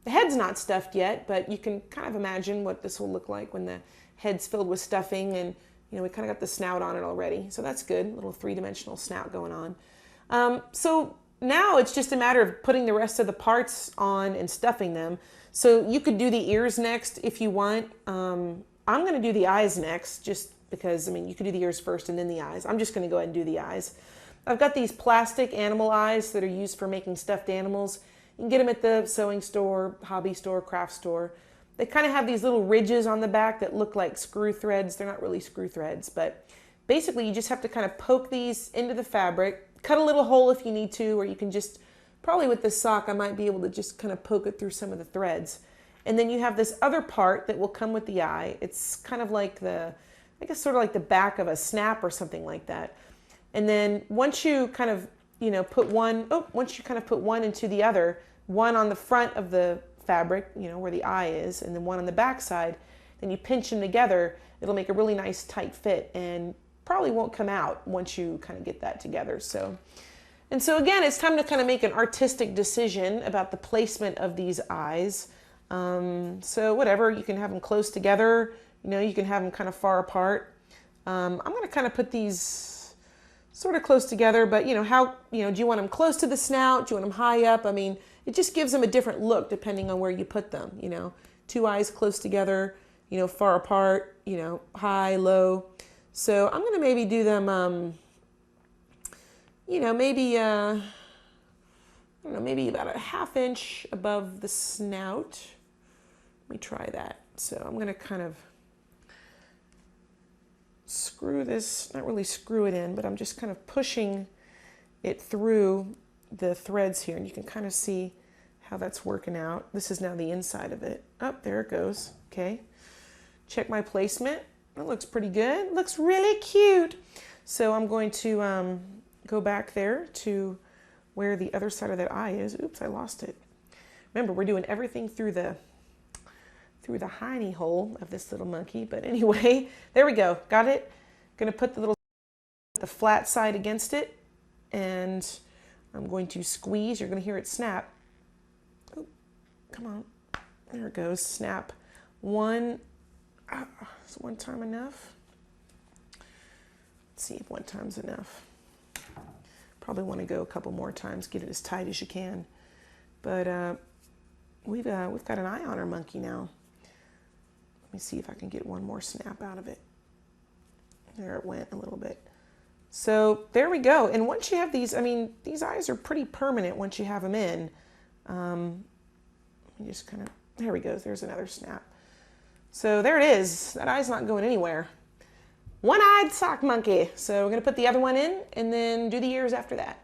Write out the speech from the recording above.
The head's not stuffed yet, but you can kind of imagine what this will look like when the head's filled with stuffing, and we kind of got the snout on it already. So that's good, little three-dimensional snout going on. So now it's just a matter of putting the rest of the parts on and stuffing them. So you could do the ears next if you want. I'm going to do the eyes next, just because, you could do the ears first and then the eyes. I'm just going to go ahead and do the eyes. I've got these plastic animal eyes that are used for making stuffed animals. You can get them at the sewing store, hobby store, craft store. They kind of have these little ridges on the back that look like screw threads. They're not really screw threads, but basically you just have to kind of poke these into the fabric, cut a little hole if you need to, or you can just, probably with this sock, I might be able to just kind of poke it through some of the threads. And then you have this other part that will come with the eye. It's kind of like sort of like the back of a snap or something like that. And then once you kind of, put one into the other, one on the front of the fabric, where the eye is, and then one on the back side, then you pinch them together, it'll make a really nice tight fit and probably won't come out once you kind of get that together. So again, it's time to kind of make an artistic decision about the placement of these eyes. So whatever, you can have them close together, you can have them kind of far apart. I'm going to kind of put these sort of close together, but do you want them close to the snout? Do you want them high up? It just gives them a different look depending on where you put them, two eyes close together, far apart, high, low. So I'm going to maybe do them, maybe, I don't know, maybe about a 1/2 inch above the snout. Let me try that. So I'm going to kind of screw this, not really screw it in, but I'm just kind of pushing it through the threads here, and you can kind of see how that's working out. This is now the inside of it. Oh, there it goes. Okay. Check my placement. It looks pretty good. It looks really cute. So I'm going to go back there to where the other side of that eye is. Oops, I lost it. Remember, we're doing everything through the hiney hole of this little monkey. But anyway, there we go. Got it. Going to put the flat side against it, and I'm going to squeeze. You're going to hear it snap. Oh, come on. There it goes. Snap. Is one time enough? Let's see if one time's enough. Probably want to go a couple more times, get it as tight as you can. But we've got an eye on our monkey now. Let me see if I can get one more snap out of it. There it went a little bit. So there we go. And once you have these, these eyes are pretty permanent once you have them in. You just kind of, there we go. There's another snap. So there it is. That eye's not going anywhere. One-eyed sock monkey. So we're going to put the other one in and then do the ears after that.